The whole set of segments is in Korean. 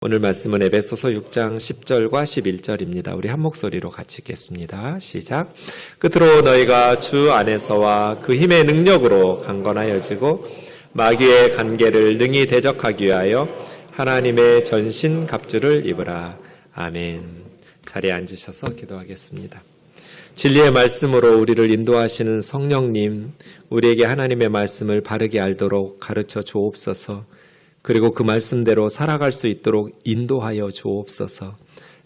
오늘 말씀은 에베소서 6장 10절과 11절입니다. 우리 한 목소리로 같이 읽겠습니다. 시작. 끝으로 너희가 주 안에서와 그 힘의 능력으로 강건하여지고 마귀의 간계를 능히 대적하기 위하여 하나님의 전신 갑주를 입으라. 아멘. 자리에 앉으셔서 기도하겠습니다. 진리의 말씀으로 우리를 인도하시는 성령님, 우리에게 하나님의 말씀을 바르게 알도록 가르쳐 주옵소서. 그리고 그 말씀대로 살아갈 수 있도록 인도하여 주옵소서.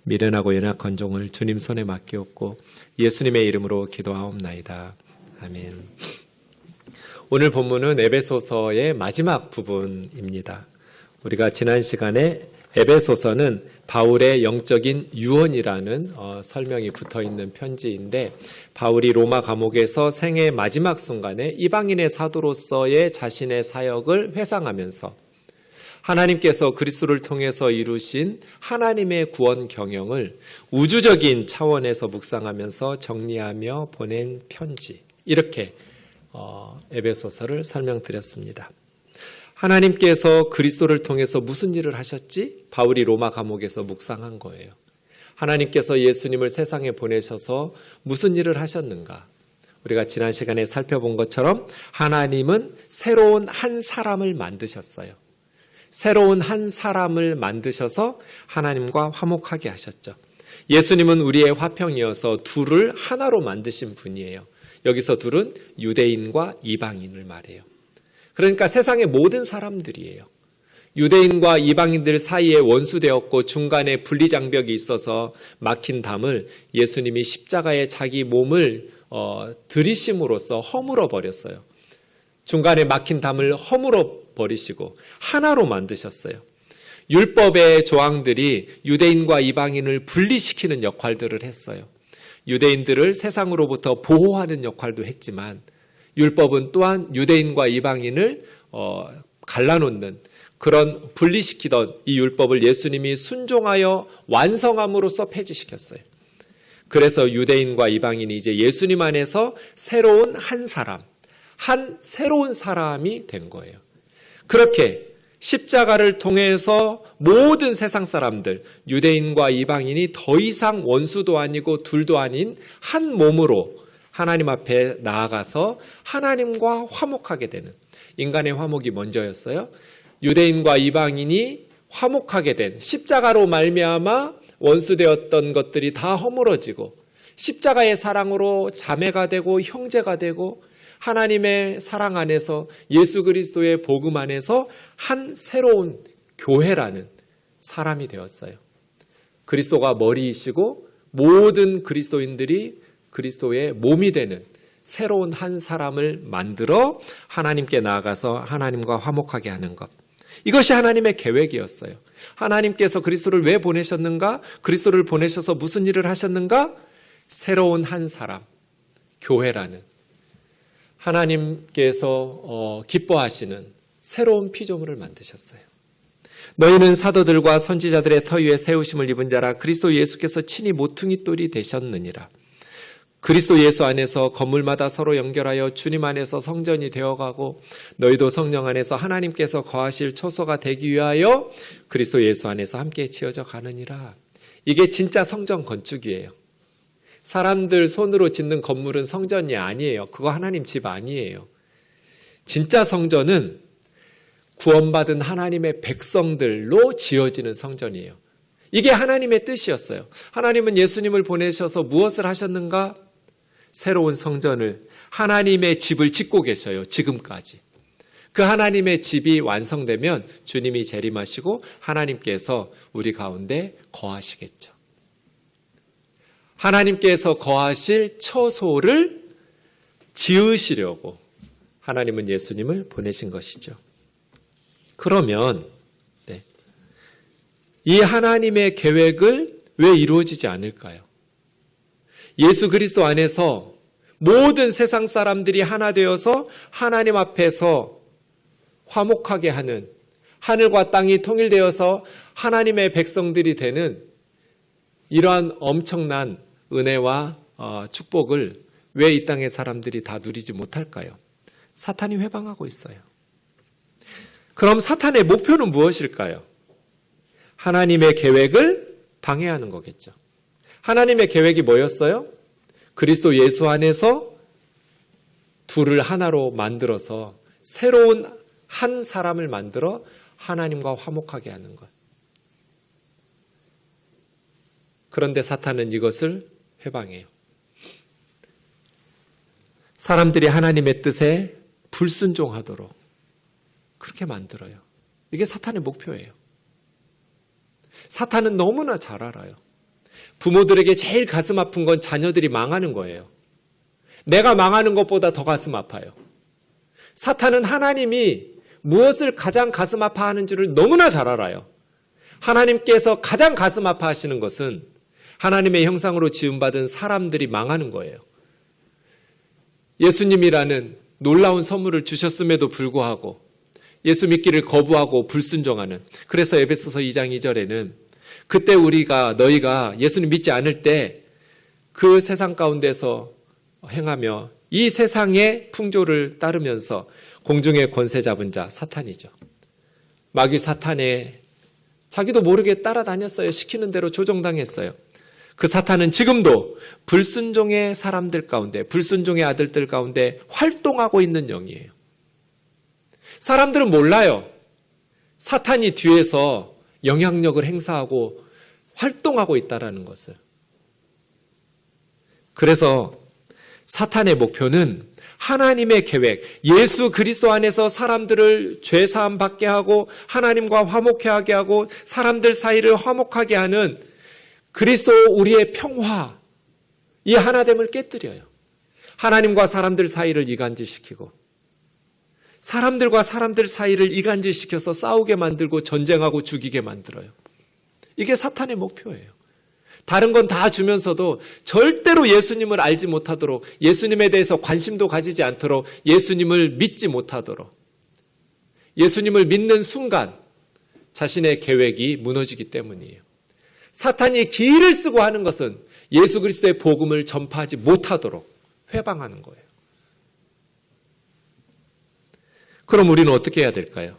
미련하고 연약한 종을 주님 손에 맡기옵고 예수님의 이름으로 기도하옵나이다. 아멘. 오늘 본문은 에베소서의 마지막 부분입니다. 우리가 지난 시간에 에베소서는 바울의 영적인 유언이라는 설명이 붙어있는 편지인데, 바울이 로마 감옥에서 생애의 마지막 순간에 이방인의 사도로서의 자신의 사역을 회상하면서 하나님께서 그리스도를 통해서 이루신 하나님의 구원 경영을 우주적인 차원에서 묵상하면서 정리하며 보낸 편지, 이렇게 에베소서를 설명드렸습니다. 하나님께서 그리스도를 통해서 무슨 일을 하셨지? 바울이 로마 감옥에서 묵상한 거예요. 하나님께서 예수님을 세상에 보내셔서 무슨 일을 하셨는가? 우리가 지난 시간에 살펴본 것처럼 하나님은 새로운 한 사람을 만드셨어요. 새로운 한 사람을 만드셔서 하나님과 화목하게 하셨죠. 예수님은 우리의 화평이어서 둘을 하나로 만드신 분이에요. 여기서 둘은 유대인과 이방인을 말해요. 그러니까 세상의 모든 사람들이에요. 유대인과 이방인들 사이에 원수되었고 중간에 분리장벽이 있어서 막힌 담을 예수님이 십자가에 자기 몸을 들이심으로써 허물어 버렸어요. 중간에 막힌 담을 허물어 버리시고 하나로 만드셨어요. 율법의 조항들이 유대인과 이방인을 분리시키는 역할들을 했어요. 유대인들을 세상으로부터 보호하는 역할도 했지만, 율법은 또한 유대인과 이방인을 갈라놓는, 그런 분리시키던 이 율법을 예수님이 순종하여 완성함으로써 폐지시켰어요. 그래서 유대인과 이방인이 이제 예수님 안에서 새로운 한 사람, 한 새로운 사람이 된 거예요. 그렇게 십자가를 통해서 모든 세상 사람들, 유대인과 이방인이 더 이상 원수도 아니고 둘도 아닌 한 몸으로 하나님 앞에 나아가서 하나님과 화목하게 되는, 인간의 화목이 먼저였어요. 유대인과 이방인이 화목하게 된, 십자가로 말미암아 원수되었던 것들이 다 허물어지고 십자가의 사랑으로 자매가 되고 형제가 되고 하나님의 사랑 안에서, 예수 그리스도의 복음 안에서 한 새로운 교회라는 사람이 되었어요. 그리스도가 머리이시고 모든 그리스도인들이 그리스도의 몸이 되는 새로운 한 사람을 만들어 하나님께 나아가서 하나님과 화목하게 하는 것. 이것이 하나님의 계획이었어요. 하나님께서 그리스도를 왜 보내셨는가? 그리스도를 보내셔서 무슨 일을 하셨는가? 새로운 한 사람, 교회라는, 하나님께서 기뻐하시는 새로운 피조물을 만드셨어요. 너희는 사도들과 선지자들의 터 위에 세우심을 입은 자라 그리스도 예수께서 친히 모퉁이 돌이 되셨느니라. 그리스도 예수 안에서 건물마다 서로 연결하여 주님 안에서 성전이 되어가고 너희도 성령 안에서 하나님께서 거하실 초소가 되기 위하여 그리스도 예수 안에서 함께 지어져 가느니라. 이게 진짜 성전 건축이에요. 사람들 손으로 짓는 건물은 성전이 아니에요. 그거 하나님 집 아니에요. 진짜 성전은 구원받은 하나님의 백성들로 지어지는 성전이에요. 이게 하나님의 뜻이었어요. 하나님은 예수님을 보내셔서 무엇을 하셨는가? 새로운 성전을, 하나님의 집을 짓고 계셔요. 지금까지. 그 하나님의 집이 완성되면 주님이 재림하시고 하나님께서 우리 가운데 거하시겠죠. 하나님께서 거하실 처소를 지으시려고 하나님은 예수님을 보내신 것이죠. 그러면 이 하나님의 계획을 왜 이루어지지 않을까요? 예수 그리스도 안에서 모든 세상 사람들이 하나 되어서 하나님 앞에서 화목하게 하는, 하늘과 땅이 통일되어서 하나님의 백성들이 되는 이러한 엄청난 은혜와 축복을 왜 이 땅의 사람들이 다 누리지 못할까요? 사탄이 회방하고 있어요. 그럼 사탄의 목표는 무엇일까요? 하나님의 계획을 방해하는 거겠죠. 하나님의 계획이 뭐였어요? 그리스도 예수 안에서 둘을 하나로 만들어서 새로운 한 사람을 만들어 하나님과 화목하게 하는 것. 그런데 사탄은 이것을 회방해요. 사람들이 하나님의 뜻에 불순종하도록 그렇게 만들어요. 이게 사탄의 목표예요. 사탄은 너무나 잘 알아요. 부모들에게 제일 가슴 아픈 건 자녀들이 망하는 거예요. 내가 망하는 것보다 더 가슴 아파요. 사탄은 하나님이 무엇을 가장 가슴 아파하는 줄을 너무나 잘 알아요. 하나님께서 가장 가슴 아파하시는 것은 하나님의 형상으로 지음받은 사람들이 망하는 거예요. 예수님이라는 놀라운 선물을 주셨음에도 불구하고 예수 믿기를 거부하고 불순종하는, 그래서 에베소서 2장 2절에는 그때 너희가 예수님 믿지 않을 때 그 세상 가운데서 행하며 이 세상의 풍조를 따르면서 공중의 권세 잡은 자 사탄이죠. 마귀 사탄에 자기도 모르게 따라다녔어요. 시키는 대로 조종당했어요. 그 사탄은 지금도 불순종의 사람들 가운데, 불순종의 아들들 가운데 활동하고 있는 영이에요. 사람들은 몰라요. 사탄이 뒤에서 영향력을 행사하고 활동하고 있다는 것을. 그래서 사탄의 목표는 하나님의 계획, 예수 그리스도 안에서 사람들을 죄사함 받게 하고 하나님과 화목하게 하고 사람들 사이를 화목하게 하는 그리스도 우리의 평화, 이 하나됨을 깨뜨려요. 하나님과 사람들 사이를 이간질시키고 사람들과 사람들 사이를 이간질시켜서 싸우게 만들고 전쟁하고 죽이게 만들어요. 이게 사탄의 목표예요. 다른 건 다 주면서도 절대로 예수님을 알지 못하도록, 예수님에 대해서 관심도 가지지 않도록, 예수님을 믿지 못하도록, 예수님을 믿는 순간 자신의 계획이 무너지기 때문이에요. 사탄이 기를 쓰고 하는 것은 예수 그리스도의 복음을 전파하지 못하도록 회방하는 거예요. 그럼 우리는 어떻게 해야 될까요?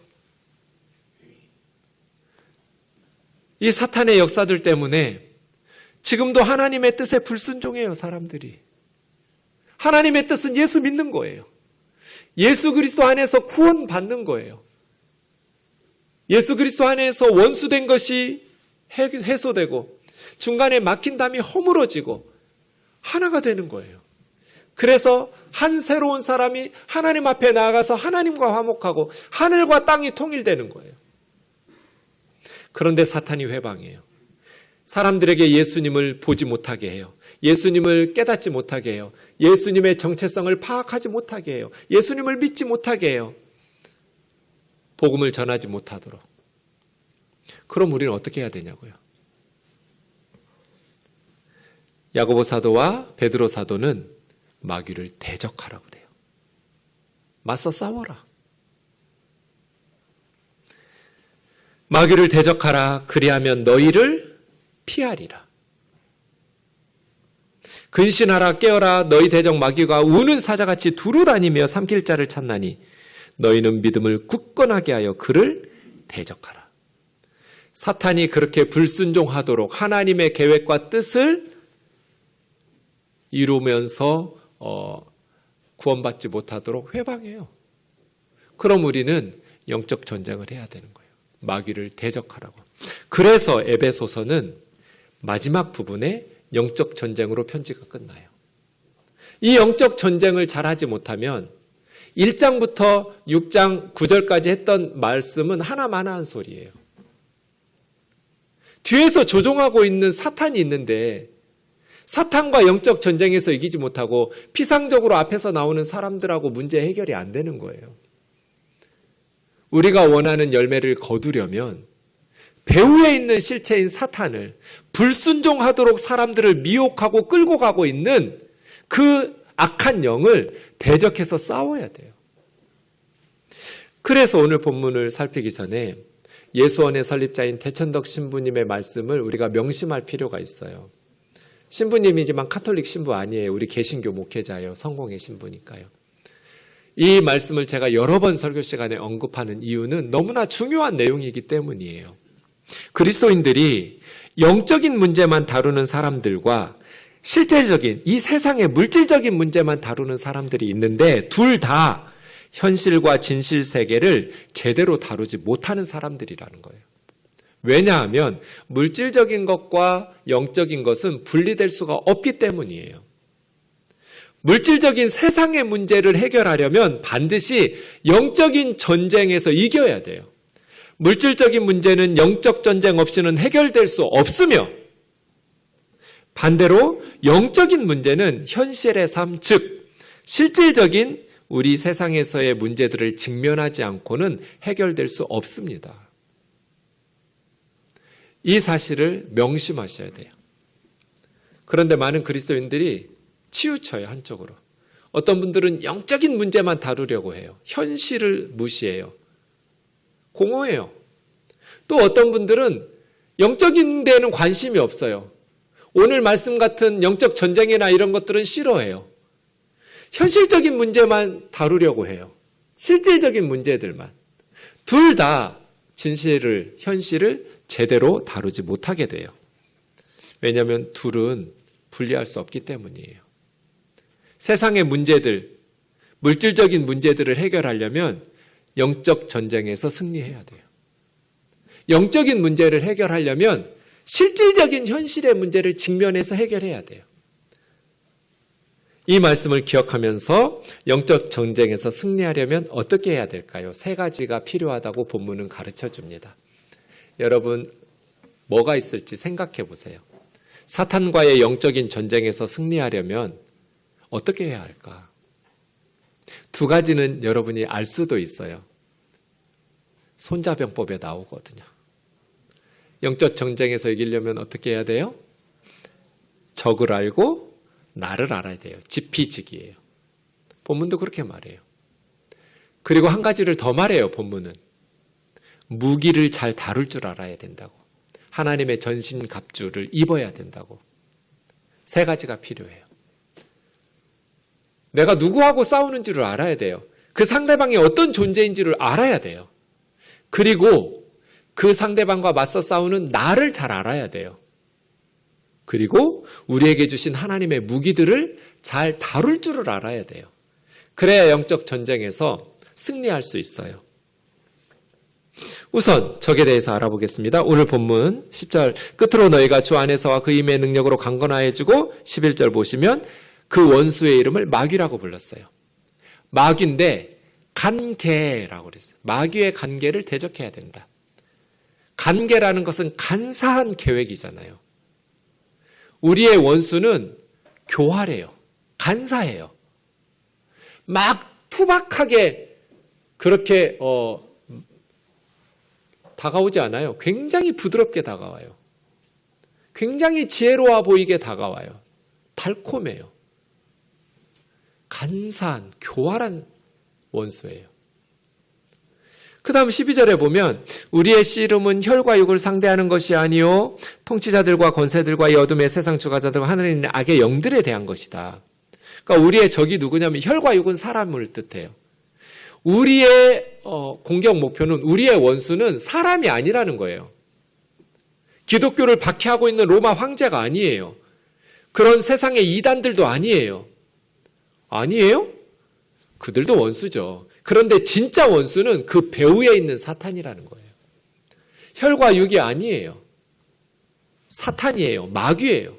이 사탄의 역사들 때문에 지금도 하나님의 뜻에 불순종해요, 사람들이. 하나님의 뜻은 예수 믿는 거예요. 예수 그리스도 안에서 구원받는 거예요. 예수 그리스도 안에서 원수된 것이 해소되고 중간에 막힌 담이 허물어지고 하나가 되는 거예요. 그래서 한 새로운 사람이 하나님 앞에 나아가서 하나님과 화목하고 하늘과 땅이 통일되는 거예요. 그런데 사탄이 회방해요. 사람들에게 예수님을 보지 못하게 해요. 예수님을 깨닫지 못하게 해요. 예수님의 정체성을 파악하지 못하게 해요. 예수님을 믿지 못하게 해요. 복음을 전하지 못하도록. 그럼 우리는 어떻게 해야 되냐고요. 야고보 사도와 베드로 사도는 마귀를 대적하라고 그래요. 맞서 싸워라. 마귀를 대적하라. 그리하면 너희를 피하리라. 근신하라. 깨어라. 너희 대적 마귀가 우는 사자같이 두루 다니며 삼킬 자를 찾나니 너희는 믿음을 굳건하게 하여 그를 대적하라. 사탄이 그렇게 불순종하도록 하나님의 계획과 뜻을 이루면서 구원받지 못하도록 회방해요. 그럼 우리는 영적 전쟁을 해야 되는 거예요. 마귀를 대적하라고. 그래서 에베소서는 마지막 부분에 영적 전쟁으로 편지가 끝나요. 이 영적 전쟁을 잘하지 못하면 1장부터 6장 9절까지 했던 말씀은 하나마나한 소리예요. 뒤에서 조종하고 있는 사탄이 있는데 사탄과 영적 전쟁에서 이기지 못하고 피상적으로 앞에서 나오는 사람들하고 문제 해결이 안 되는 거예요. 우리가 원하는 열매를 거두려면 배후에 있는 실체인 사탄을 불순종하도록 사람들을 미혹하고 끌고 가고 있는 그 악한 영을 대적해서 싸워야 돼요. 그래서 오늘 본문을 살피기 전에 예수원의 설립자인 대천덕 신부님의 말씀을 우리가 명심할 필요가 있어요. 신부님이지만 카톨릭 신부 아니에요. 우리 개신교 목회자예요. 성공의 신부니까요. 이 말씀을 제가 여러 번 설교 시간에 언급하는 이유는 너무나 중요한 내용이기 때문이에요. 그리스도인들이 영적인 문제만 다루는 사람들과 실질적인 이 세상의 물질적인 문제만 다루는 사람들이 있는데 둘 다 현실과 진실 세계를 제대로 다루지 못하는 사람들이라는 거예요. 왜냐하면 물질적인 것과 영적인 것은 분리될 수가 없기 때문이에요. 물질적인 세상의 문제를 해결하려면 반드시 영적인 전쟁에서 이겨야 돼요. 물질적인 문제는 영적 전쟁 없이는 해결될 수 없으며 반대로 영적인 문제는 현실의 삶, 즉 실질적인 우리 세상에서의 문제들을 직면하지 않고는 해결될 수 없습니다. 이 사실을 명심하셔야 돼요. 그런데 많은 그리스도인들이 치우쳐요, 한쪽으로. 어떤 분들은 영적인 문제만 다루려고 해요. 현실을 무시해요. 공허해요. 또 어떤 분들은 영적인 데는 관심이 없어요. 오늘 말씀 같은 영적 전쟁이나 이런 것들은 싫어해요. 현실적인 문제만 다루려고 해요. 실질적인 문제들만. 둘 다 진실을, 현실을 제대로 다루지 못하게 돼요. 왜냐하면 둘은 분리할 수 없기 때문이에요. 세상의 문제들, 물질적인 문제들을 해결하려면 영적 전쟁에서 승리해야 돼요. 영적인 문제를 해결하려면 실질적인 현실의 문제를 직면해서 해결해야 돼요. 이 말씀을 기억하면서 영적 전쟁에서 승리하려면 어떻게 해야 될까요? 세 가지가 필요하다고 본문은 가르쳐 줍니다. 여러분, 뭐가 있을지 생각해 보세요. 사탄과의 영적인 전쟁에서 승리하려면 어떻게 해야 할까? 두 가지는 여러분이 알 수도 있어요. 손자병법에 나오거든요. 영적 전쟁에서 이기려면 어떻게 해야 돼요? 적을 알고 나를 알아야 돼요. 지피지기예요. 본문도 그렇게 말해요. 그리고 한 가지를 더 말해요, 본문은. 무기를 잘 다룰 줄 알아야 된다고. 하나님의 전신갑주를 입어야 된다고. 세 가지가 필요해요. 내가 누구하고 싸우는지를 알아야 돼요. 그 상대방이 어떤 존재인지를 알아야 돼요. 그리고 그 상대방과 맞서 싸우는 나를 잘 알아야 돼요. 그리고 우리에게 주신 하나님의 무기들을 잘 다룰 줄을 알아야 돼요. 그래야 영적 전쟁에서 승리할 수 있어요. 우선 적에 대해서 알아보겠습니다. 오늘 본문 10절 끝으로 너희가 주 안에서와 그 힘의 능력으로 강건하여지고 11절 보시면 그 원수의 이름을 마귀라고 불렀어요. 마귀인데 간계라고 그랬어요. 마귀의 간계를 대적해야 된다. 간계라는 것은 간사한 계획이잖아요. 우리의 원수는 교활해요. 간사해요. 막 투박하게 그렇게 다가오지 않아요. 굉장히 부드럽게 다가와요. 굉장히 지혜로워 보이게 다가와요. 달콤해요. 간사한, 교활한 원수예요. 그 다음 12절에 보면 우리의 씨름은 혈과 육을 상대하는 것이 아니요 통치자들과 권세들과 이 어둠의 세상 주관자들과 하늘에 있는 악의 영들에 대한 것이다. 그러니까 우리의 적이 누구냐면 혈과 육은 사람을 뜻해요. 우리의 공격 목표는, 우리의 원수는 사람이 아니라는 거예요. 기독교를 박해하고 있는 로마 황제가 아니에요. 그런 세상의 이단들도 아니에요. 아니에요? 그들도 원수죠. 그런데 진짜 원수는 그 배후에 있는 사탄이라는 거예요. 혈과 육이 아니에요. 사탄이에요. 마귀예요.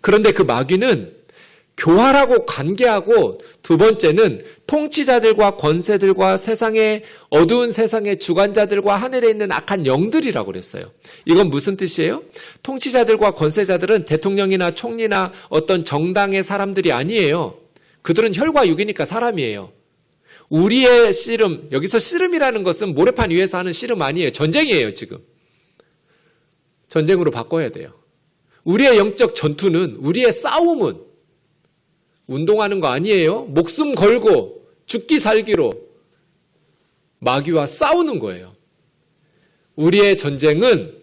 그런데 그 마귀는 교활하고 관계하고 두 번째는 통치자들과 권세들과 세상의 어두운 세상의 주관자들과 하늘에 있는 악한 영들이라고 그랬어요. 이건 무슨 뜻이에요? 통치자들과 권세자들은 대통령이나 총리나 어떤 정당의 사람들이 아니에요. 그들은 혈과 육이니까 사람이에요. 우리의 씨름, 여기서 씨름이라는 것은 모래판 위에서 하는 씨름 아니에요. 전쟁이에요, 지금. 전쟁으로 바꿔야 돼요. 우리의 영적 전투는, 우리의 싸움은 운동하는 거 아니에요. 목숨 걸고 죽기 살기로 마귀와 싸우는 거예요. 우리의 전쟁은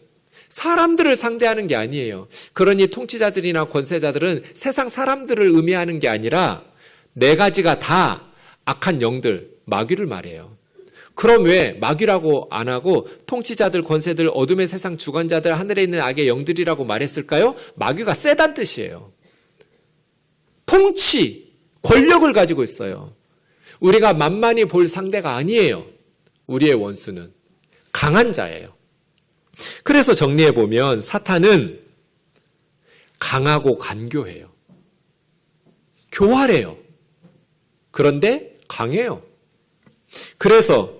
사람들을 상대하는 게 아니에요. 그러니 통치자들이나 권세자들은 세상 사람들을 의미하는 게 아니라 네 가지가 다 악한 영들, 마귀를 말해요. 그럼 왜 마귀라고 안 하고 통치자들, 권세들, 어둠의 세상 주관자들, 하늘에 있는 악의 영들이라고 말했을까요? 마귀가 세단 뜻이에요. 통치, 권력을 가지고 있어요. 우리가 만만히 볼 상대가 아니에요. 우리의 원수는 강한 자예요. 그래서 정리해보면 사탄은 강하고 간교해요. 교활해요. 그런데 강해요. 그래서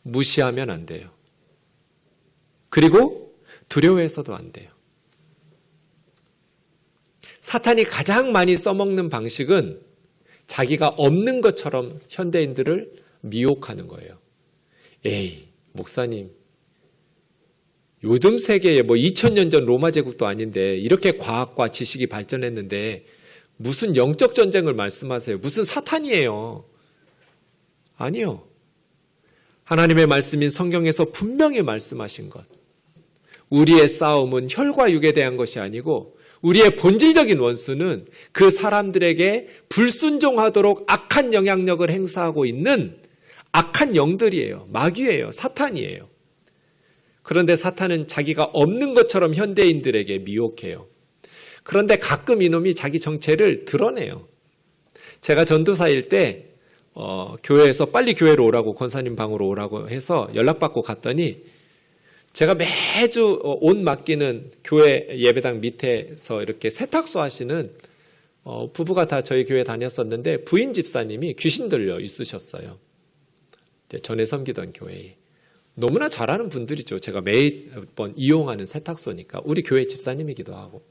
무시하면 안 돼요. 그리고 두려워해서도 안 돼요. 사탄이 가장 많이 써먹는 방식은 자기가 없는 것처럼 현대인들을 미혹하는 거예요. 에이, 목사님, 요즘 세계에 2000년 전 로마 제국도 아닌데 이렇게 과학과 지식이 발전했는데 무슨 영적 전쟁을 말씀하세요? 무슨 사탄이에요? 아니요. 하나님의 말씀인 성경에서 분명히 말씀하신 것. 우리의 싸움은 혈과 육에 대한 것이 아니고 우리의 본질적인 원수는 그 사람들에게 불순종하도록 악한 영향력을 행사하고 있는 악한 영들이에요. 마귀예요. 사탄이에요. 그런데 사탄은 자기가 없는 것처럼 현대인들에게 미혹해요. 그런데 가끔 이놈이 자기 정체를 드러내요. 제가 전도사일 때 교회에서 빨리 교회로 오라고, 권사님 방으로 오라고 해서 연락받고 갔더니 제가 매주 옷 맡기는 교회 예배당 밑에서 이렇게 세탁소 하시는 부부가 다 저희 교회 다녔었는데 부인 집사님이 귀신 들려 있으셨어요. 전에 섬기던 교회에. 너무나 잘하는 분들이죠. 제가 매번 이용하는 세탁소니까. 우리 교회 집사님이기도 하고.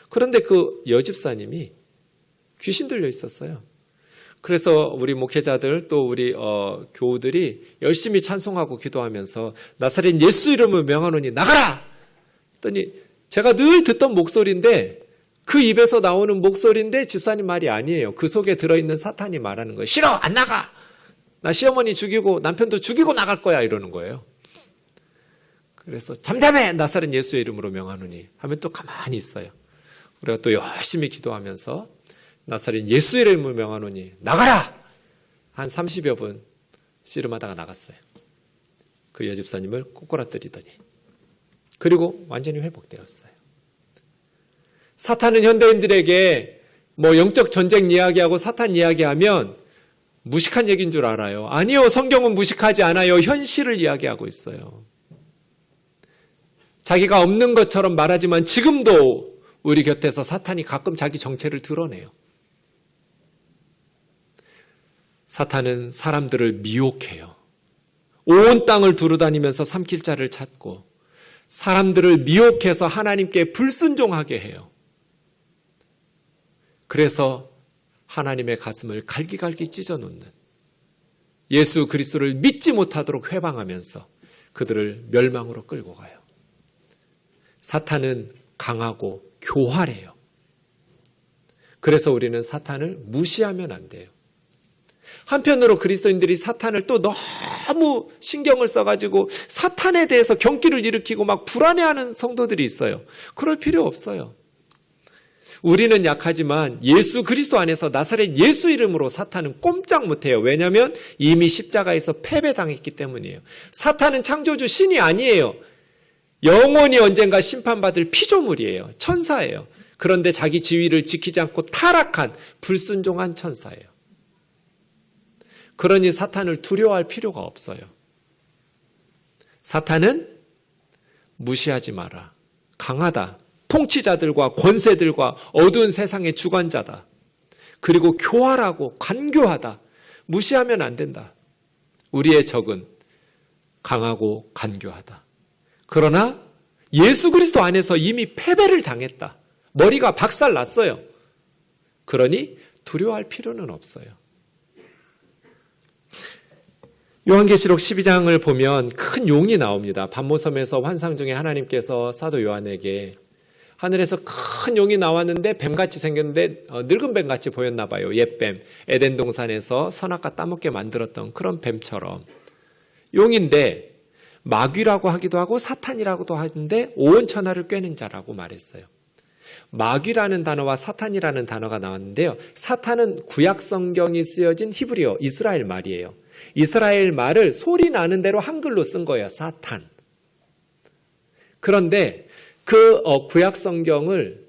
그런데 그 여집사님이 귀신 들려 있었어요. 그래서 우리 목회자들 또 우리 교우들이 열심히 찬송하고 기도하면서 나사렛 예수 이름을 명하노니 나가라! 했더니 제가 늘 듣던 목소리인데 그 입에서 나오는 목소리인데 집사님 말이 아니에요. 그 속에 들어있는 사탄이 말하는 거예요. 싫어! 안 나가! 나 시어머니 죽이고 남편도 죽이고 나갈 거야! 이러는 거예요. 그래서 잠잠해! 나사렛 예수의 이름으로 명하노니 하면 또 가만히 있어요. 우리가 또 열심히 기도하면서 나사렛 예수의 이름을 명하노니 나가라! 한 30여 분 씨름하다가 나갔어요. 그 여집사님을 꼬꾸라뜨리더니. 그리고 완전히 회복되었어요. 사탄은 현대인들에게 영적 전쟁 이야기하고 사탄 이야기하면 무식한 얘기인 줄 알아요. 아니요, 성경은 무식하지 않아요. 현실을 이야기하고 있어요. 자기가 없는 것처럼 말하지만 지금도 우리 곁에서 사탄이 가끔 자기 정체를 드러내요. 사탄은 사람들을 미혹해요. 온 땅을 두루다니면서 삼킬 자를 찾고 사람들을 미혹해서 하나님께 불순종하게 해요. 그래서 하나님의 가슴을 갈기갈기 찢어놓는, 예수 그리스도를 믿지 못하도록 회방하면서 그들을 멸망으로 끌고 가요. 사탄은 강하고 교활해요. 그래서 우리는 사탄을 무시하면 안 돼요. 한편으로 그리스도인들이 사탄을 또 너무 신경을 써가지고 사탄에 대해서 경기를 일으키고 막 불안해하는 성도들이 있어요. 그럴 필요 없어요. 우리는 약하지만 예수 그리스도 안에서 나사렛 예수 이름으로 사탄은 꼼짝 못해요. 왜냐하면 이미 십자가에서 패배당했기 때문이에요. 사탄은 창조주 신이 아니에요. 영원히 언젠가 심판받을 피조물이에요. 천사예요. 그런데 자기 지위를 지키지 않고 타락한 불순종한 천사예요. 그러니 사탄을 두려워할 필요가 없어요. 사탄은 무시하지 마라. 강하다. 통치자들과 권세들과 어두운 세상의 주관자다. 그리고 교활하고 간교하다. 무시하면 안 된다. 우리의 적은 강하고 간교하다. 그러나 예수 그리스도 안에서 이미 패배를 당했다. 머리가 박살 났어요. 그러니 두려워할 필요는 없어요. 요한계시록 12장을 보면 큰 용이 나옵니다. 반모섬에서 환상 중에 하나님께서 사도 요한에게 하늘에서 큰 용이 나왔는데 뱀같이 생겼는데 늙은 뱀같이 보였나 봐요. 옛뱀. 에덴 동산에서 선악과 따먹게 만들었던 그런 뱀처럼. 용인데 마귀라고 하기도 하고 사탄이라고도 하는데 온 천하를 꿰는 자라고 말했어요. 마귀라는 단어와 사탄이라는 단어가 나왔는데요. 사탄은 구약 성경이 쓰여진 히브리어 이스라엘 말이에요. 이스라엘 말을 소리 나는 대로 한글로 쓴 거예요. 사탄. 그런데 그 구약 성경을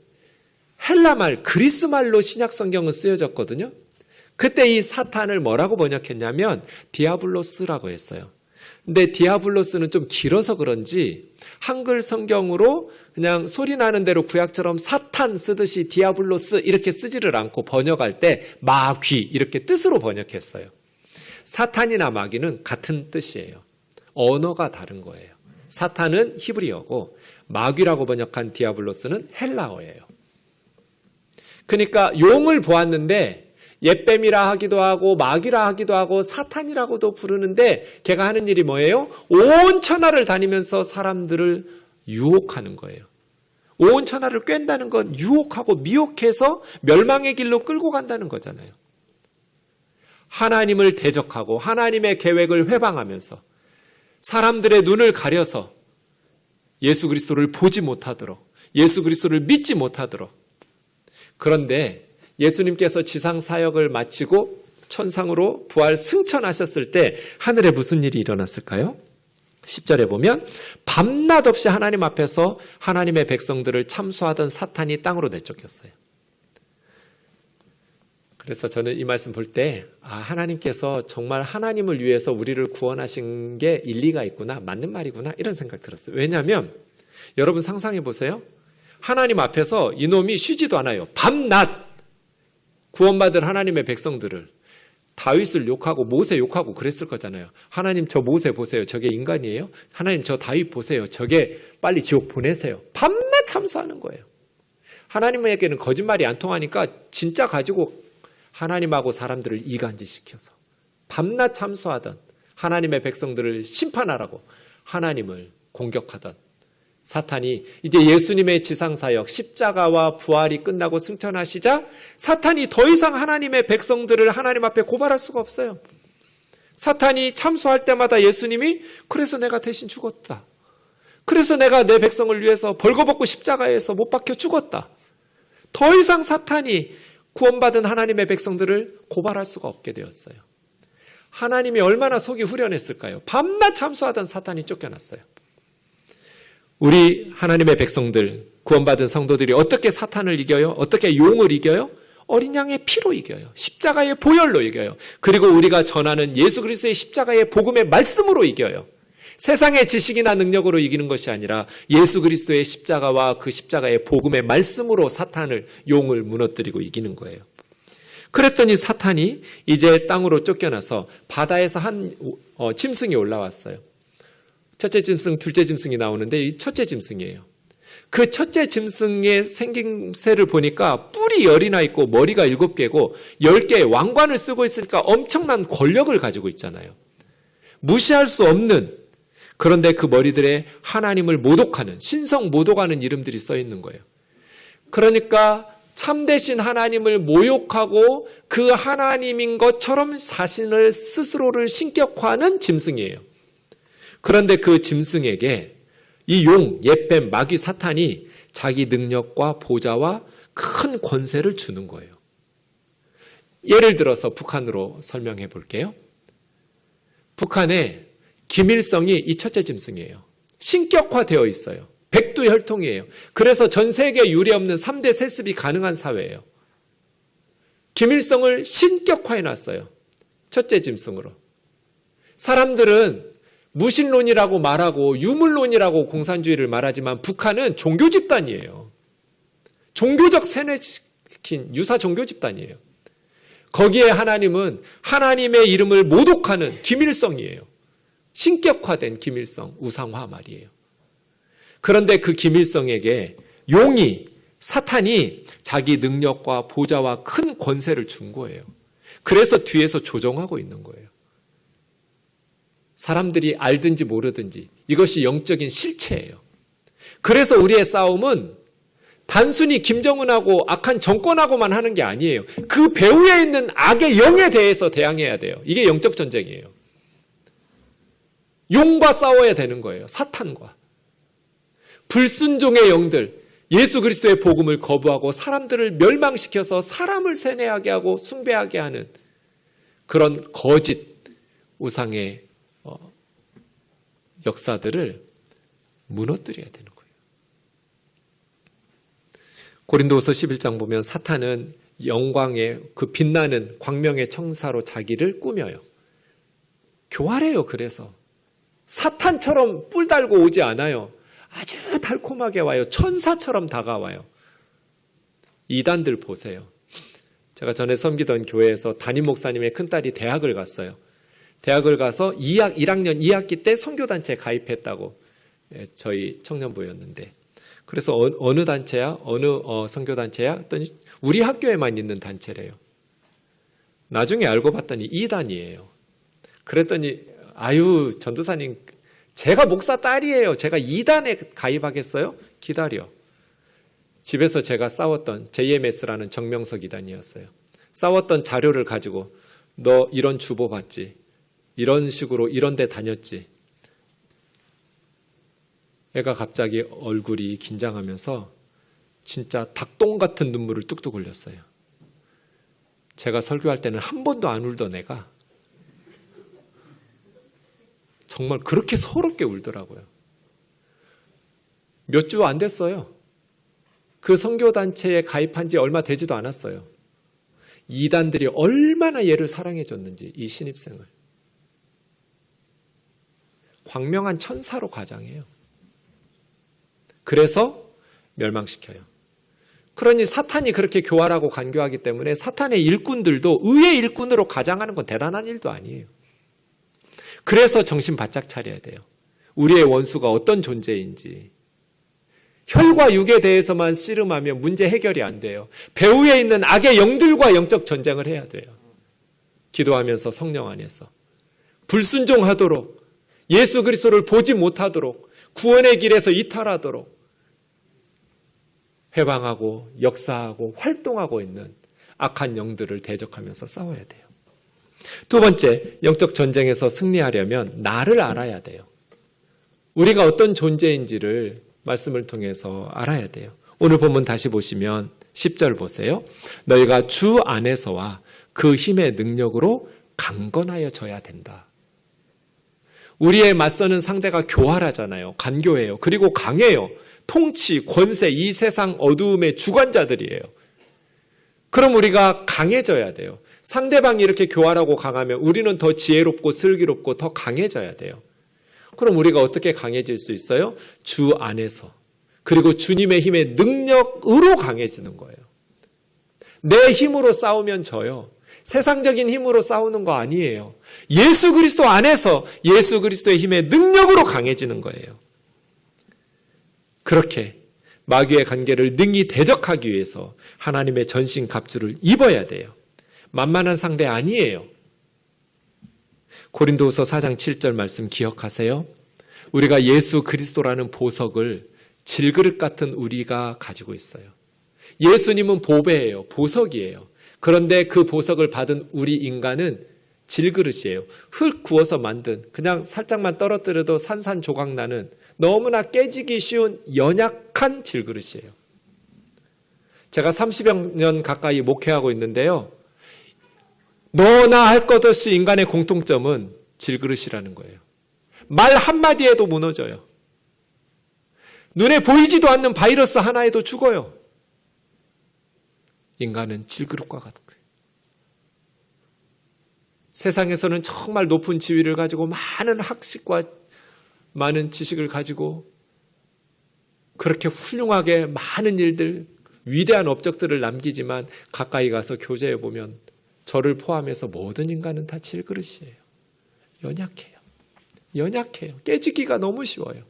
헬라 말, 그리스 말로 신약 성경은 쓰여졌거든요. 그때 이 사탄을 뭐라고 번역했냐면 디아블로스라고 했어요. 근데 디아블로스는 좀 길어서 그런지 한글 성경으로 그냥 소리 나는 대로 구약처럼 사탄 쓰듯이 디아블로스 이렇게 쓰지를 않고 번역할 때 마귀 이렇게 뜻으로 번역했어요. 사탄이나 마귀는 같은 뜻이에요. 언어가 다른 거예요. 사탄은 히브리어고 마귀라고 번역한 디아블로스는 헬라어예요. 그러니까 용을 보았는데 옅뱀이라 하기도 하고 마귀라 하기도 하고 사탄이라고도 부르는데 걔가 하는 일이 뭐예요? 온 천하를 다니면서 사람들을 유혹하는 거예요. 온 천하를 꿰는다는 건 유혹하고 미혹해서 멸망의 길로 끌고 간다는 거잖아요. 하나님을 대적하고 하나님의 계획을 회방하면서 사람들의 눈을 가려서 예수 그리스도를 보지 못하도록, 예수 그리스도를 믿지 못하도록. 그런데 예수님께서 지상 사역을 마치고 천상으로 부활 승천하셨을 때 하늘에 무슨 일이 일어났을까요? 10절에 보면 밤낮 없이 하나님 앞에서 하나님의 백성들을 참수하던 사탄이 땅으로 내쫓겼어요. 그래서 저는 이 말씀 볼 때 하나님께서 정말 하나님을 위해서 우리를 구원하신 게 일리가 있구나, 맞는 말이구나 이런 생각 들었어요. 왜냐하면 여러분 상상해 보세요. 하나님 앞에서 이놈이 쉬지도 않아요. 밤낮 구원받은 하나님의 백성들을 다윗을 욕하고 모세 욕하고 그랬을 거잖아요. 하나님 저 모세 보세요. 저게 인간이에요? 하나님 저 다윗 보세요. 저게 빨리 지옥 보내세요. 밤낮 참수하는 거예요. 하나님에게는 거짓말이 안 통하니까 진짜 가지고 하나님하고 사람들을 이간질시켜서 밤낮 참수하던 하나님의 백성들을 심판하라고 하나님을 공격하던 사탄이 이제 예수님의 지상사역 십자가와 부활이 끝나고 승천하시자 사탄이 더 이상 하나님의 백성들을 하나님 앞에 고발할 수가 없어요. 사탄이 참수할 때마다 예수님이 그래서 내가 대신 죽었다. 그래서 내가 내 백성을 위해서 벌거벗고 십자가에서 못 박혀 죽었다. 더 이상 사탄이 구원받은 하나님의 백성들을 고발할 수가 없게 되었어요. 하나님이 얼마나 속이 후련했을까요? 밤낮 참수하던 사탄이 쫓겨났어요. 우리 하나님의 백성들, 구원받은 성도들이 어떻게 사탄을 이겨요? 어떻게 용을 이겨요? 어린 양의 피로 이겨요. 십자가의 보혈로 이겨요. 그리고 우리가 전하는 예수 그리스도의 십자가의 복음의 말씀으로 이겨요. 세상의 지식이나 능력으로 이기는 것이 아니라 예수 그리스도의 십자가와 그 십자가의 복음의 말씀으로 사탄을, 용을 무너뜨리고 이기는 거예요. 그랬더니 사탄이 이제 땅으로 쫓겨나서 바다에서 한 짐승이 올라왔어요. 첫째 짐승, 둘째 짐승이 나오는데 이 첫째 짐승이에요. 그 첫째 짐승의 생김새를 보니까 뿔이 10이나 있고 머리가 7개고 10개의 왕관을 쓰고 있으니까 엄청난 권력을 가지고 있잖아요. 무시할 수 없는, 그런데 그 머리들에 하나님을 모독하는, 신성 모독하는 이름들이 써 있는 거예요. 그러니까 참되신 하나님을 모욕하고 그 하나님인 것처럼 자신을 스스로를 신격화하는 짐승이에요. 그런데 그 짐승에게 이 용, 옅뱀, 마귀, 사탄이 자기 능력과 보좌와 큰 권세를 주는 거예요. 예를 들어서 북한으로 설명해 볼게요. 북한에 김일성이 이 첫째 짐승이에요. 신격화되어 있어요. 백두혈통이에요. 그래서 전 세계에 유례없는 3대 세습이 가능한 사회예요. 김일성을 신격화해놨어요. 첫째 짐승으로. 사람들은 무신론이라고 말하고 유물론이라고 공산주의를 말하지만 북한은 종교 집단이에요. 종교적 세뇌시킨 유사 종교 집단이에요. 거기에 하나님은 하나님의 이름을 모독하는 김일성이에요. 신격화된 김일성, 우상화 말이에요. 그런데 그 김일성에게 용이, 사탄이 자기 능력과 보좌와 큰 권세를 준 거예요. 그래서 뒤에서 조종하고 있는 거예요. 사람들이 알든지 모르든지 이것이 영적인 실체예요. 그래서 우리의 싸움은 단순히 김정은하고 악한 정권하고만 하는 게 아니에요. 그 배후에 있는 악의 영에 대해서 대항해야 돼요. 이게 영적 전쟁이에요. 용과 싸워야 되는 거예요. 사탄과. 불순종의 영들, 예수 그리스도의 복음을 거부하고 사람들을 멸망시켜서 사람을 세뇌하게 하고 숭배하게 하는 그런 거짓 우상의 역사들을 무너뜨려야 되는 거예요. 고린도후서 11장 보면 사탄은 영광의 그 빛나는 광명의 청사로 자기를 꾸며요. 교활해요. 그래서 사탄처럼 뿔 달고 오지 않아요. 아주 달콤하게 와요. 천사처럼 다가와요. 이단들 보세요. 제가 전에 섬기던 교회에서 담임 목사님의 큰딸이 대학을 갔어요. 대학을 가서 1학년 2학기 때 선교단체에 가입했다고 저희 청년부였는데, 그래서 어느 단체야? 어느 선교단체야? 했더니 우리 학교에만 있는 단체래요. 나중에 알고 봤더니 이단이에요. 그랬더니 아유 전도사님, 제가 목사 딸이에요. 제가 이단에 가입하겠어요? 기다려. 집에서 제가 싸웠던 JMS라는 정명석 이단이었어요. 싸웠던 자료를 가지고 너 이런 주보 받지? 이런 식으로 이런 데 다녔지? 애가 갑자기 얼굴이 긴장하면서 진짜 닭똥 같은 눈물을 뚝뚝 흘렸어요. 제가 설교할 때는 한 번도 안 울던 애가 정말 그렇게 서럽게 울더라고요. 몇 주 안 됐어요. 그 선교단체에 가입한 지 얼마 되지도 않았어요. 이단들이 얼마나 얘를 사랑해줬는지, 이 신입생을. 광명한 천사로 가장해요. 그래서 멸망시켜요. 그러니 사탄이 그렇게 교활하고 간교하기 때문에 사탄의 일꾼들도 의의 일꾼으로 가장하는 건 대단한 일도 아니에요. 그래서 정신 바짝 차려야 돼요. 우리의 원수가 어떤 존재인지. 혈과 육에 대해서만 씨름하면 문제 해결이 안 돼요. 배후에 있는 악의 영들과 영적 전쟁을 해야 돼요. 기도하면서 성령 안에서 불순종하도록, 예수 그리스도를 보지 못하도록, 구원의 길에서 이탈하도록 회방하고 역사하고 활동하고 있는 악한 영들을 대적하면서 싸워야 돼요. 두 번째, 영적 전쟁에서 승리하려면 나를 알아야 돼요. 우리가 어떤 존재인지를 말씀을 통해서 알아야 돼요. 오늘 본문 다시 보시면 10절 보세요. 너희가 주 안에서와 그 힘의 능력으로 강건하여져야 된다. 우리의 맞서는 상대가 교활하잖아요. 간교해요. 그리고 강해요. 통치, 권세, 이 세상 어두움의 주관자들이에요. 그럼 우리가 강해져야 돼요. 상대방이 이렇게 교활하고 강하면 우리는 더 지혜롭고 슬기롭고 더 강해져야 돼요. 그럼 우리가 어떻게 강해질 수 있어요? 주 안에서. 그리고 주님의 힘의 능력으로 강해지는 거예요. 내 힘으로 싸우면 져요. 세상적인 힘으로 싸우는 거 아니에요. 예수 그리스도 안에서 예수 그리스도의 힘의 능력으로 강해지는 거예요. 그렇게 마귀의 관계를 능히 대적하기 위해서 하나님의 전신 갑주를 입어야 돼요. 만만한 상대 아니에요. 고린도후서 4장 7절 말씀 기억하세요? 우리가 예수 그리스도라는 보석을 질그릇 같은 우리가 가지고 있어요. 예수님은 보배예요. 보석이에요. 그런데 그 보석을 받은 우리 인간은 질그릇이에요. 흙 구워서 만든, 그냥 살짝만 떨어뜨려도 산산조각 나는 너무나 깨지기 쉬운 연약한 질그릇이에요. 제가 30여 년 가까이 목회하고 있는데요. 너나 할 것 없이 인간의 공통점은 질그릇이라는 거예요. 말 한마디에도 무너져요. 눈에 보이지도 않는 바이러스 하나에도 죽어요. 인간은 질그릇과 같아요. 세상에서는 정말 높은 지위를 가지고 많은 학식과 많은 지식을 가지고 그렇게 훌륭하게 많은 일들, 위대한 업적들을 남기지만 가까이 가서 교제해 보면 저를 포함해서 모든 인간은 다 질그릇이에요. 연약해요. 연약해요. 깨지기가 너무 쉬워요.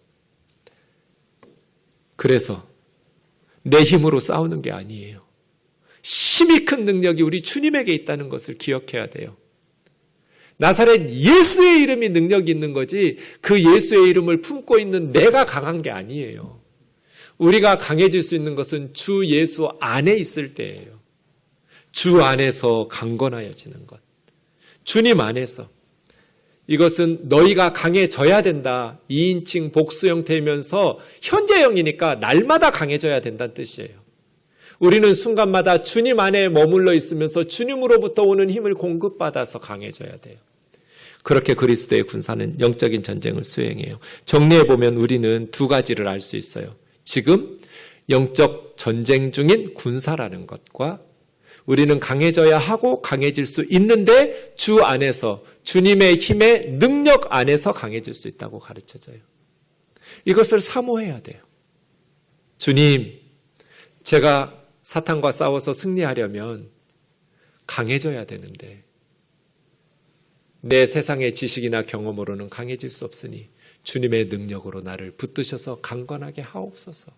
그래서 내 힘으로 싸우는 게 아니에요. 힘이 큰 능력이 우리 주님에게 있다는 것을 기억해야 돼요. 나사렛 예수의 이름이 능력이 있는 거지 그 예수의 이름을 품고 있는 내가 강한 게 아니에요. 우리가 강해질 수 있는 것은 주 예수 안에 있을 때예요. 주 안에서 강건하여지는 것. 주님 안에서. 이것은 너희가 강해져야 된다. 2인칭 복수 형태이면서 현재형이니까 날마다 강해져야 된다는 뜻이에요. 우리는 순간마다 주님 안에 머물러 있으면서 주님으로부터 오는 힘을 공급받아서 강해져야 돼요. 그렇게 그리스도의 군사는 영적인 전쟁을 수행해요. 정리해보면 우리는 두 가지를 알 수 있어요. 지금 영적 전쟁 중인 군사라는 것과 우리는 강해져야 하고 강해질 수 있는데 주 안에서 주님의 힘의 능력 안에서 강해질 수 있다고 가르쳐져요. 이것을 사모해야 돼요. 주님, 제가 사탄과 싸워서 승리하려면 강해져야 되는데 내 세상의 지식이나 경험으로는 강해질 수 없으니 주님의 능력으로 나를 붙드셔서 강건하게 하옵소서.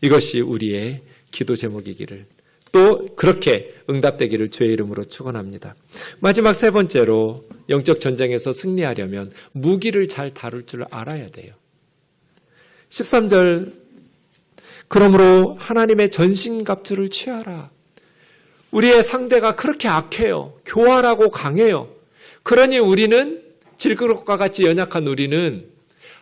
이것이 우리의 기도 제목이기를, 또 그렇게 응답되기를 주의 이름으로 축원합니다. 마지막 세 번째로 영적 전쟁에서 승리하려면 무기를 잘 다룰 줄 알아야 돼요. 13절, 그러므로 하나님의 전신갑주를 취하라. 우리의 상대가 그렇게 악해요. 교활하고 강해요. 그러니 우리는 질그릇과 같이 연약한 우리는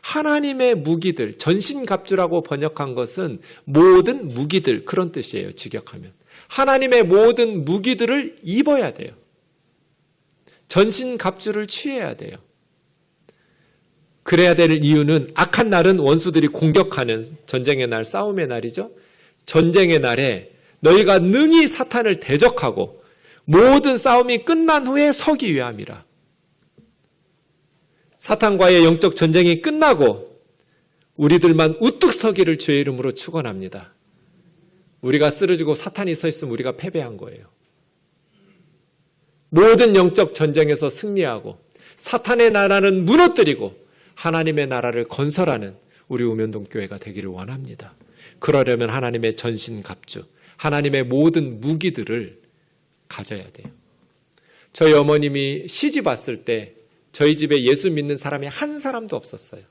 하나님의 무기들, 전신갑주라고 번역한 것은 모든 무기들, 그런 뜻이에요. 직역하면 하나님의 모든 무기들을 입어야 돼요. 전신갑주를 취해야 돼요. 그래야 될 이유는 악한 날은 원수들이 공격하는 전쟁의 날, 싸움의 날이죠. 전쟁의 날에 너희가 능히 사탄을 대적하고 모든 싸움이 끝난 후에 서기 위함이라. 사탄과의 영적 전쟁이 끝나고 우리들만 우뚝 서기를 주의 이름으로 축원합니다. 우리가 쓰러지고 사탄이 서 있으면 우리가 패배한 거예요. 모든 영적 전쟁에서 승리하고 사탄의 나라는 무너뜨리고 하나님의 나라를 건설하는 우리 우면동교회가 되기를 원합니다. 그러려면 하나님의 전신갑주, 하나님의 모든 무기들을 가져야 돼요. 저희 어머님이 시집 왔을 때 저희 집에 예수 믿는 사람이 한 사람도 없었어요.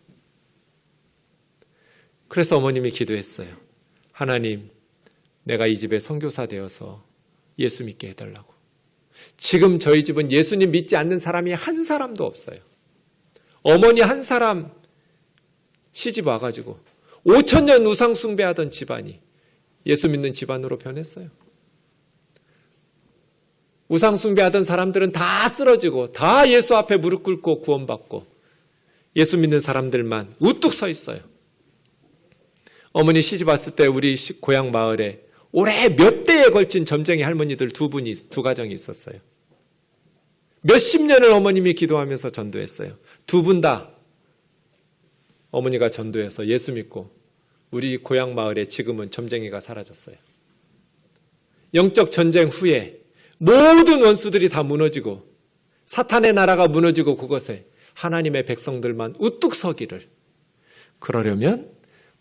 그래서 어머님이 기도했어요. 하나님, 내가 이 집에 선교사 되어서 예수 믿게 해달라고. 지금 저희 집은 예수님 믿지 않는 사람이 한 사람도 없어요. 어머니 한 사람 시집 와가지고 5,000년 우상 숭배하던 집안이 예수 믿는 집안으로 변했어요. 우상 숭배하던 사람들은 다 쓰러지고 다 예수 앞에 무릎 꿇고 구원받고 예수 믿는 사람들만 우뚝 서 있어요. 어머니 시집 왔을 때 우리 고향 마을에 올해 몇 대에 걸친 점쟁이 할머니들 두 가정이 있었어요. 몇십 년을 어머님이 기도하면서 전도했어요. 두 분 다 어머니가 전도해서 예수 믿고 우리 고향 마을에 지금은 점쟁이가 사라졌어요. 영적 전쟁 후에 모든 원수들이 다 무너지고 사탄의 나라가 무너지고 그것에 하나님의 백성들만 우뚝 서기를, 그러려면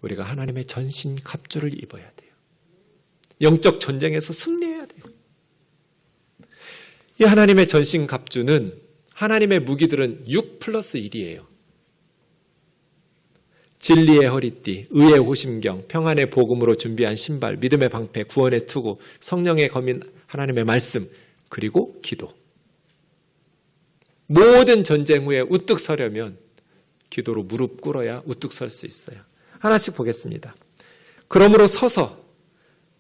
우리가 하나님의 전신 갑주를 입어야 돼요. 영적 전쟁에서 승리해야 돼요. 이 하나님의 전신 갑주는, 하나님의 무기들은 6+1이에요. 진리의 허리띠, 의의 호심경, 평안의 복음으로 준비한 신발, 믿음의 방패, 구원의 투구, 성령의 검인 하나님의 말씀, 그리고 기도. 모든 전쟁 후에 우뚝 서려면 기도로 무릎 꿇어야 우뚝 설 수 있어요. 하나씩 보겠습니다. 그러므로 서서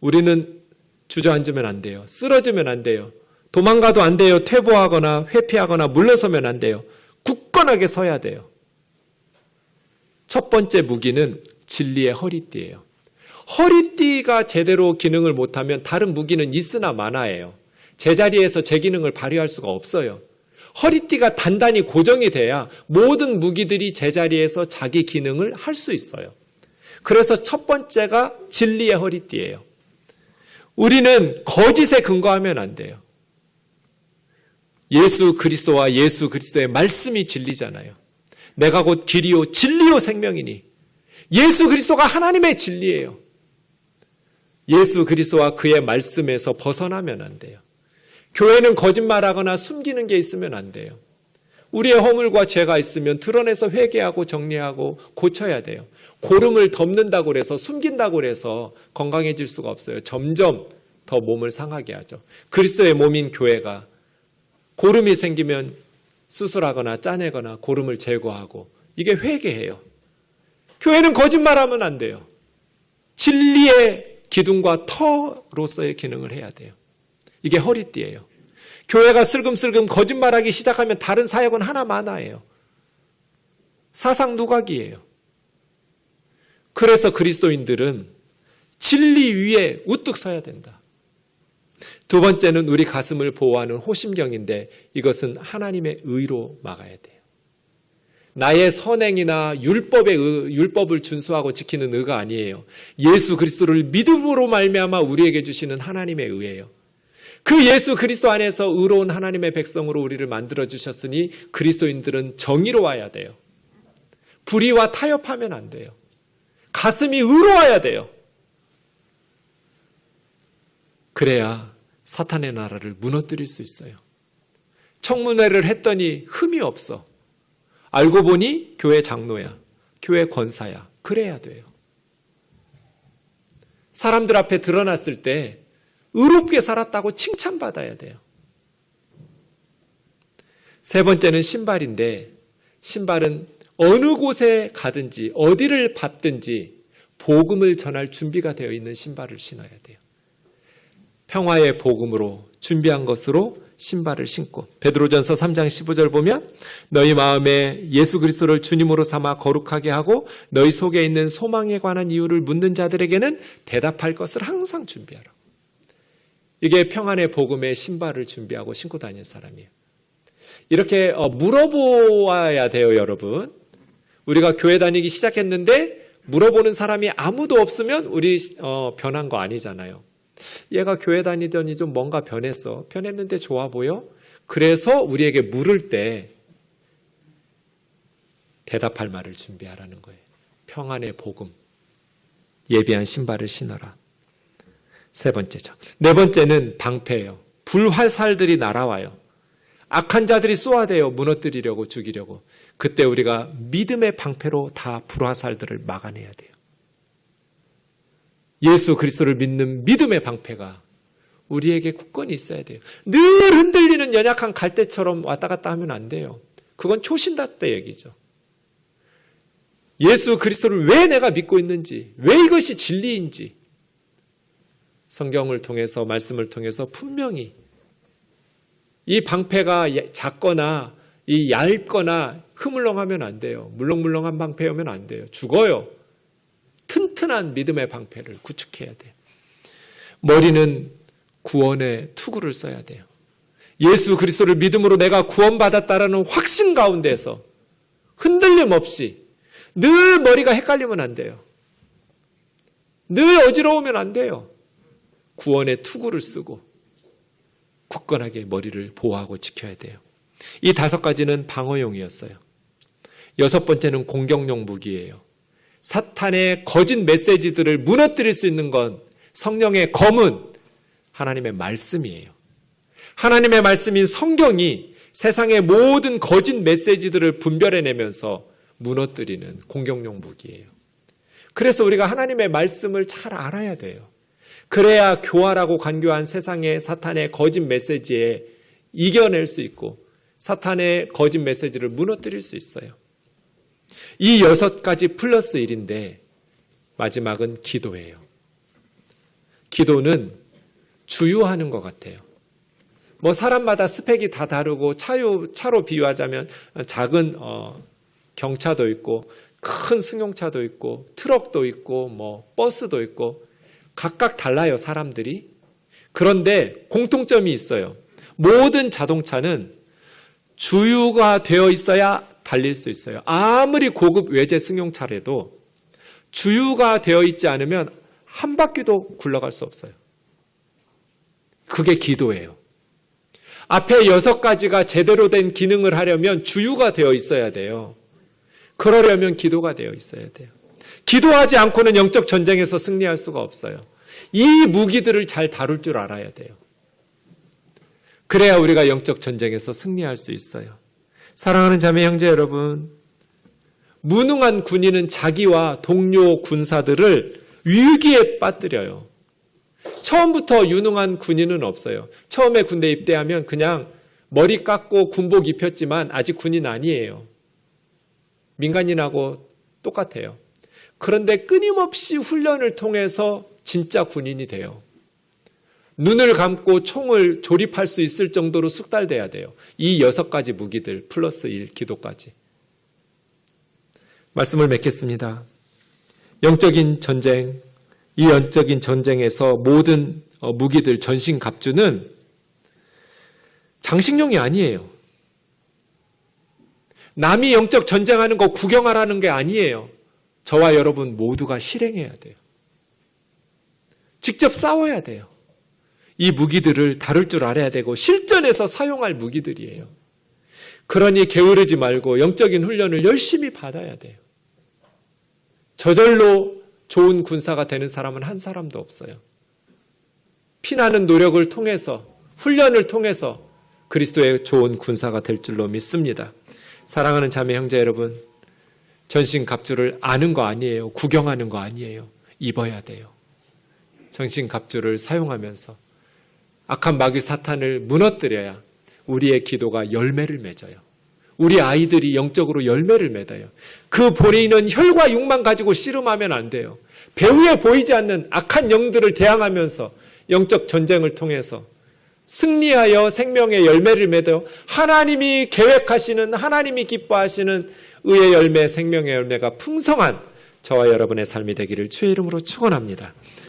우리는 주저앉으면 안 돼요. 쓰러지면 안 돼요. 도망가도 안 돼요. 퇴보하거나 회피하거나 물러서면 안 돼요. 굳건하게 서야 돼요. 첫 번째 무기는 진리의 허리띠예요. 허리띠가 제대로 기능을 못하면 다른 무기는 있으나 마나예요. 제자리에서 제 기능을 발휘할 수가 없어요. 허리띠가 단단히 고정이 돼야 모든 무기들이 제자리에서 자기 기능을 할 수 있어요. 그래서 첫 번째가 진리의 허리띠예요. 우리는 거짓에 근거하면 안 돼요. 예수 그리스도와 예수 그리스도의 말씀이 진리잖아요. 내가 곧 길이요 진리요 생명이니, 예수 그리스도가 하나님의 진리예요. 예수 그리스도와 그의 말씀에서 벗어나면 안 돼요. 교회는 거짓말하거나 숨기는 게 있으면 안 돼요. 우리의 허물과 죄가 있으면 드러내서 회개하고 정리하고 고쳐야 돼요. 고름을 덮는다고 해서, 숨긴다고 해서 건강해질 수가 없어요. 점점 더 몸을 상하게 하죠. 그리스도의 몸인 교회가 고름이 생기면 수술하거나 짜내거나 고름을 제거하고 이게 회개예요. 교회는 거짓말하면 안 돼요. 진리의 기둥과 터로서의 기능을 해야 돼요. 이게 허리띠예요. 교회가 슬금슬금 거짓말하기 시작하면 다른 사역은 하나마나예요. 사상 누각이에요. 그래서 그리스도인들은 진리 위에 우뚝 서야 된다. 두 번째는 우리 가슴을 보호하는 호심경인데 이것은 하나님의 의로 막아야 돼요. 나의 선행이나 율법을 준수하고 지키는 의가 아니에요. 예수 그리스도를 믿음으로 말미암아 우리에게 주시는 하나님의 의예요. 그 예수 그리스도 안에서 의로운 하나님의 백성으로 우리를 만들어 주셨으니 그리스도인들은 정의로워야 돼요. 불의와 타협하면 안 돼요. 가슴이 의로워야 돼요. 그래야 사탄의 나라를 무너뜨릴 수 있어요. 청문회를 했더니 흠이 없어. 알고 보니 교회 장로야. 교회 권사야. 그래야 돼요. 사람들 앞에 드러났을 때 의롭게 살았다고 칭찬받아야 돼요. 세 번째는 신발인데 신발은 어느 곳에 가든지 어디를 밟든지 복음을 전할 준비가 되어 있는 신발을 신어야 돼요. 평화의 복음으로 준비한 것으로 신발을 신고 베드로전서 3장 15절 보면 너희 마음에 예수 그리스도를 주님으로 삼아 거룩하게 하고 너희 속에 있는 소망에 관한 이유를 묻는 자들에게는 대답할 것을 항상 준비하라. 이게 평안의 복음의 신발을 준비하고 신고 다니는 사람이에요. 이렇게 물어보아야 돼요, 여러분. 우리가 교회 다니기 시작했는데 물어보는 사람이 아무도 없으면 우리 변한 거 아니잖아요. 얘가 교회 다니더니 좀 뭔가 변했어. 변했는데 좋아 보여? 그래서 우리에게 물을 때 대답할 말을 준비하라는 거예요. 평안의 복음, 예비한 신발을 신어라. 세 번째죠. 네 번째는 방패예요. 불화살들이 날아와요. 악한 자들이 쏘아대요. 무너뜨리려고 죽이려고. 그때 우리가 믿음의 방패로 다 불화살들을 막아내야 돼요. 예수 그리스도를 믿는 믿음의 방패가 우리에게 굳건히 있어야 돼요. 늘 흔들리는 연약한 갈대처럼 왔다 갔다 하면 안 돼요. 그건 초신다 때 얘기죠. 예수 그리스도를 왜 내가 믿고 있는지, 왜 이것이 진리인지 성경을 통해서 말씀을 통해서 분명히 이 방패가 작거나 이 얇거나 흐물렁하면 안 돼요. 물렁물렁한 방패오면 안 돼요. 죽어요. 튼튼한 믿음의 방패를 구축해야 돼요. 머리는 구원의 투구를 써야 돼요. 예수 그리스도를 믿음으로 내가 구원받았다라는 확신 가운데서 흔들림 없이 늘 머리가 헷갈리면 안 돼요. 늘 어지러우면 안 돼요. 구원의 투구를 쓰고 굳건하게 머리를 보호하고 지켜야 돼요. 이 5가지는 방어용이었어요. 6번째는 공격용 무기예요. 사탄의 거짓 메시지들을 무너뜨릴 수 있는 건 성령의 검은 하나님의 말씀이에요. 하나님의 말씀인 성경이 세상의 모든 거짓 메시지들을 분별해내면서 무너뜨리는 공격용 무기예요. 그래서 우리가 하나님의 말씀을 잘 알아야 돼요. 그래야 교활하고 간교한 세상의 사탄의 거짓 메시지에 이겨낼 수 있고 사탄의 거짓 메시지를 무너뜨릴 수 있어요. 이 6가지 플러스 1인데 마지막은 기도예요. 기도는 주유하는 것 같아요. 사람마다 스펙이 다 다르고 차로 비유하자면 작은 경차도 있고 큰 승용차도 있고 트럭도 있고 버스도 있고 각각 달라요, 사람들이. 그런데 공통점이 있어요. 모든 자동차는 주유가 되어 있어야 달릴 수 있어요. 아무리 고급 외제 승용차라도 주유가 되어 있지 않으면 한 바퀴도 굴러갈 수 없어요. 그게 기도예요. 앞에 6가지가 제대로 된 기능을 하려면 주유가 되어 있어야 돼요. 그러려면 기도가 되어 있어야 돼요. 기도하지 않고는 영적 전쟁에서 승리할 수가 없어요. 이 무기들을 잘 다룰 줄 알아야 돼요. 그래야 우리가 영적 전쟁에서 승리할 수 있어요. 사랑하는 자매 형제 여러분, 무능한 군인은 자기와 동료 군사들을 위기에 빠뜨려요. 처음부터 유능한 군인은 없어요. 처음에 군대 입대하면 그냥 머리 깎고 군복 입혔지만 아직 군인 아니에요. 민간인하고 똑같아요. 그런데 끊임없이 훈련을 통해서 진짜 군인이 돼요. 눈을 감고 총을 조립할 수 있을 정도로 숙달돼야 돼요. 이 6가지 무기들 플러스 1 기도까지. 말씀을 맺겠습니다. 영적인 전쟁, 이 영적인 전쟁에서 모든 무기들 전신갑주는 장식용이 아니에요. 남이 영적 전쟁하는 거 구경하라는 게 아니에요. 저와 여러분 모두가 실행해야 돼요. 직접 싸워야 돼요. 이 무기들을 다룰 줄 알아야 되고 실전에서 사용할 무기들이에요. 그러니 게으르지 말고 영적인 훈련을 열심히 받아야 돼요. 저절로 좋은 군사가 되는 사람은 한 사람도 없어요. 피나는 노력을 통해서 훈련을 통해서 그리스도의 좋은 군사가 될 줄로 믿습니다. 사랑하는 자매 형제 여러분, 전신갑주를 아는 거 아니에요. 구경하는 거 아니에요. 입어야 돼요. 전신갑주를 사용하면서 악한 마귀 사탄을 무너뜨려야 우리의 기도가 열매를 맺어요. 우리 아이들이 영적으로 열매를 맺어요. 그 본인은 혈과 육만 가지고 씨름하면 안 돼요. 배후에 보이지 않는 악한 영들을 대항하면서 영적 전쟁을 통해서 승리하여 생명의 열매를 맺어 하나님이 계획하시는, 하나님이 기뻐하시는 의의 열매, 생명의 열매가 풍성한 저와 여러분의 삶이 되기를 주의 이름으로 축원합니다.